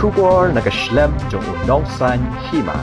Kubor nakaslem jong Nongstoiñ Hima.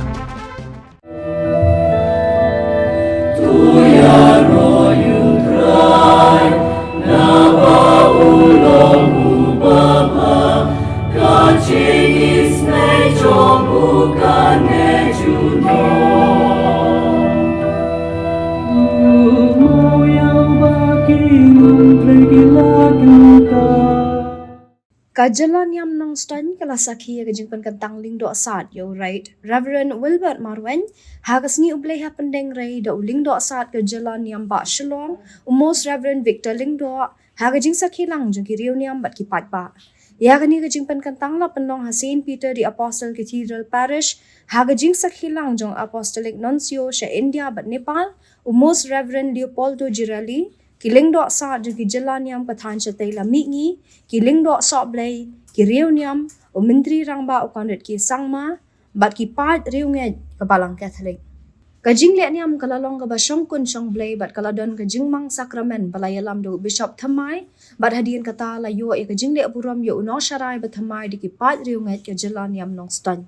Ka Jylla Niam Nongstoiñ kala Sakhi ka Jingpynkyntang Lyngdohsad yo right Reverend Wilbert Marwen hagas ni ublay ha pendeng ray da Lyngdohsad ka Jylla Niam ba Shalom Most Reverend Victor Lyngdoh haga jing Sakhi lang jung ki riu Niam bat ki pat ba ya gani ka Jingpynkyntang la penong ha Saint Peter the Apostle Cathedral Parish haga jing Sakhi lang jung Apostolic Nuncio sa India bat Nepal Most Reverend Leopoldo Girelli ki Lyngdohsad jung ki Jylla Niam pathan sa tay la mingi ki Lyngdohsad blay ki riu Niam o menteri rangba o kandet ki sangma bat ki pat riu nge kabalang Catholic ka jing le Niam kalalong ka ba syong kun syong blay bat kaladon ka jing mang sakramen balayalam do Bishop Thamai bat hadian kata la yo ka jing le apuram yo uno syarai bat Thamai di ki pat riu nge ka Jylla Niam Nongstoiñ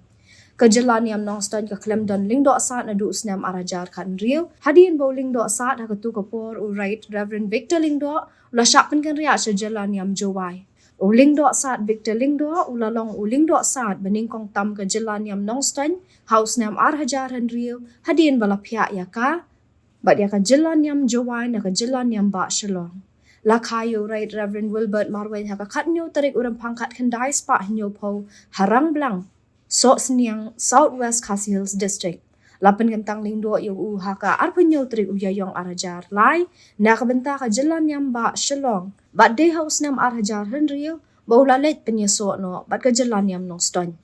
ka Jylla Niam Nongstoiñ ka Klemdon Lyngdohsad na du Usnam Arajar kan riu hadian bo Lyngdohsad ha katu kapor u right Reverend Victor Lyngdoh ula syapin kan ria sa Jylla Niam Jowai u Lyngdohsad Victor Lyngdoh ulalong u Lyngdohsad beningkong tam ka Jylla Niam Nongstoiñ haus nam Hajar han riu hadian bala pihak ya ka bat ya ka Jylla Niam Jowai na ka Jylla Niam ba Shalom Lakhayo right Reverend Wilbert Marwen ha ka katnyo tarik urang pangkat kendai spa hinyo po harang blang Seniang Southwest Khasi Hills District. Lapan Kyntang Lyngdoh yung uha ka arpunyo tri uyayong Arajar lai na kabenta ka Jylla Niam ba Shalom. Bat day house nam Arajar henriyo baulalet penyeso no bat ka Jylla Niam Nongstoiñ.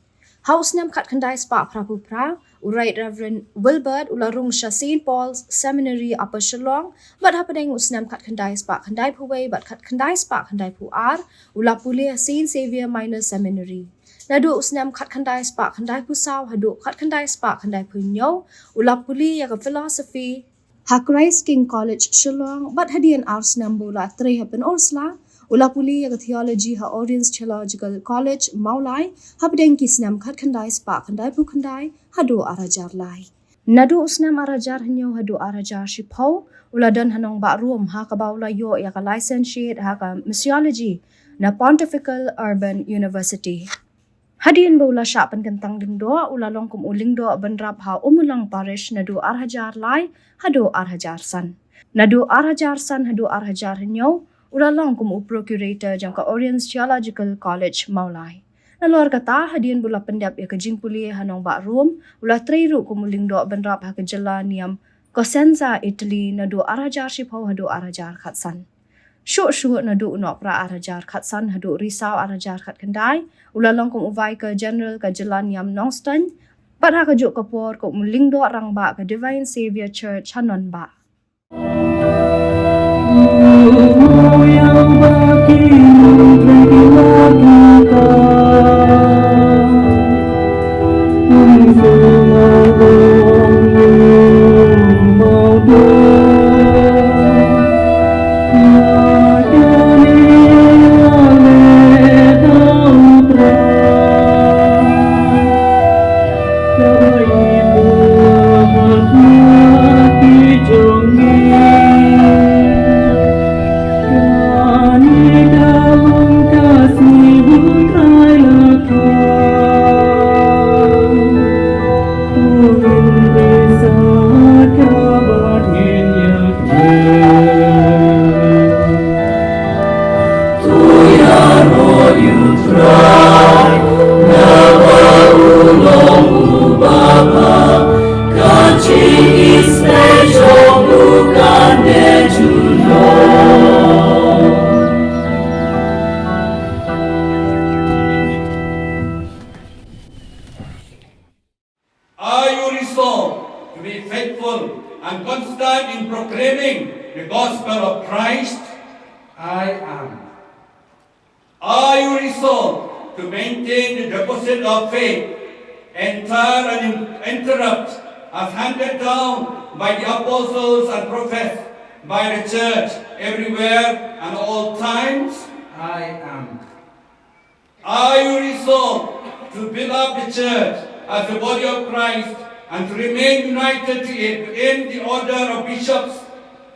House nam kat kandai spa prapupra urait Reverend Wilbert ularung siya St. Paul's Seminary Upper Shillong bat hapadeng usnam kat kandai spa kandai puway bat kat kandai spa kandai puar ulapuli St. Xavier Minor Seminary. Nadu usnam kat kandai spa kandai pusaw hadu kat kandai spa kandai punyo ulapuli ya ka philosophy Hakrais King College Shillong bat hadian ars nambula 3 hapen orsla ulapuli ya ka theology ha Audience Theological College Maulai habdeng kisnam kat kandai spa kandai pu kandai hadu Arajar lai Nadu usnam Arajar hanyo hadu Arajar shipau uladon hanong ba room ha ka baula yo ya ka licentiate ha ka missiology na Pontifical Urban University Hadian baula syapan Kyntang Lyngdoh ulalong kum Lyngdoh benrap ha umulang parish nadu Hajar lai hadu Hajar san. Nadu Hajar san hadu Hajar henyo ulalong kum procurator jang ka Audience Theological College Maulai. Nalor kata hadian bula pendap ya ka jingpuli hanong ba room ula triru kum Lyngdoh benrap ha ka Jylla Niam Cosenza Italy nadu Hajar shipau hadu Hajar khatsan. Syuk nadu unok pra Hajar khatsan hadu risau Hajar khat kendai ulalong kum uvai ke general ka Jylla Niam Nongstoiñ pat ha ka juk kapor kum Lyngdoh rang ba ka Divine Savior Church hanon ba Are you resolved to be faithful and constant in proclaiming the gospel of Christ? I am. Are you resolved to maintain the deposit of faith, entire and uninterrupted, as handed down by the apostles and prophets, by the church everywhere and all times? I am. Are you resolved to to build up the church as the body of Christ and to remain united in the order of bishops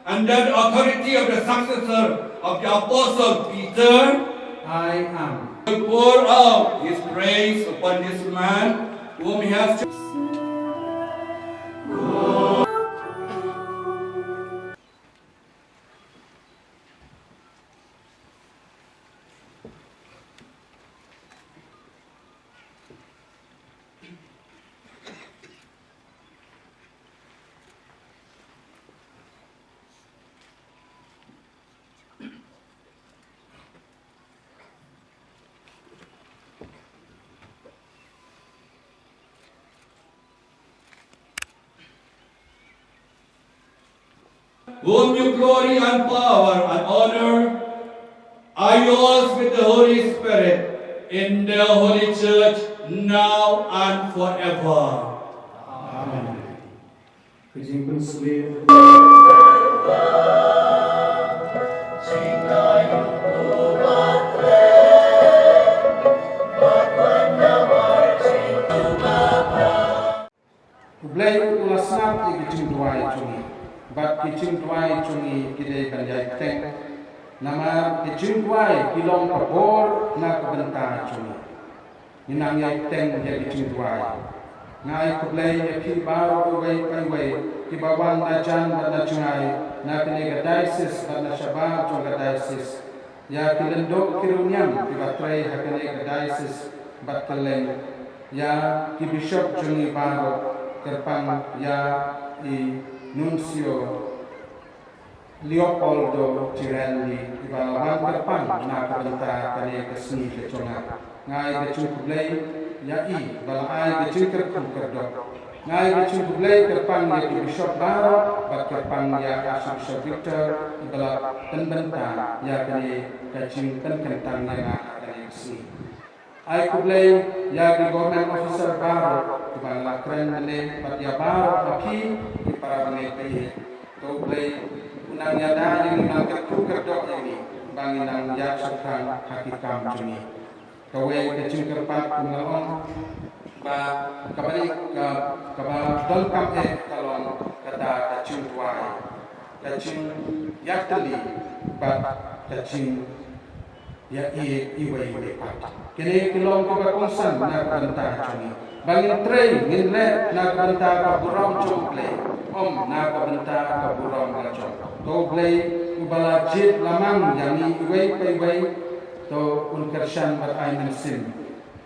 under the authority of the successor of the Apostle Peter, I am. to pour out his praise upon this man whom he has chosen. Whom you glory and power and honor are yours with the Holy Spirit in the Holy Church now and forever. Amen. Jingpynkyntang. Blay ulasnap ikijingduai chungi, bat kijingduai chungi kidei banjai teng, nama kijingduai kilong kapor na kabenta chungi, ninang yai teng ya kijingduai, ngai kublay ya kibaro uway payway, kibawan na jan bat na chungai, na kiniga diocese bat na shabab chunga diocese, ya kilendok kiruniam kibatray hakiniga diocese bat kaleng, ya kibishop chungi baro, kerpang ya i nuncio Leopoldo Cirelli ibalawan kerpang na kabenta kani kesni kecona ngai kecung kublai ya i balai kecung kerpang kerdok ngai kecung kublai kerpang ya bishop baro bat kerpang ya Archbishop Victor ibala tenbenta ya kani kecung kentang ya kani kesni ai kublai ya government officer baro ibala kren le patia baro laki di para benete to kublai unang yada yang unang kerdok ini banginang ya sakhan hakikam juni kawe kecing kerpat kungalong ba kabalik kaba dolkam talon kata kecing tuai kecing yaktali ba kecing ya iway pat kini kilong ko konsan na banta chuni bangin train nginle na banta ka burong chomple na banta ka burong ka chom to play ubala jit lamang yani iway payway to unkershan bat ay sin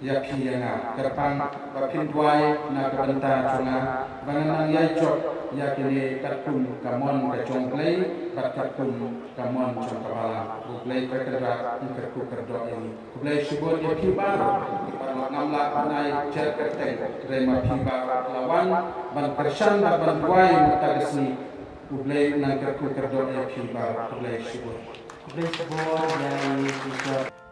ya piyana kerpang bapin duai na banta chunga banganang yai chok ya kini katun kamon ka chomple bat katun kamon chom kabala play kerja interku kerja ini play subur ya kibaro para namla panai cer kerteng rema kibaro lawan ban persyan ban duai mutagesni play nang kerku kerja ya kibaro play subur ya ini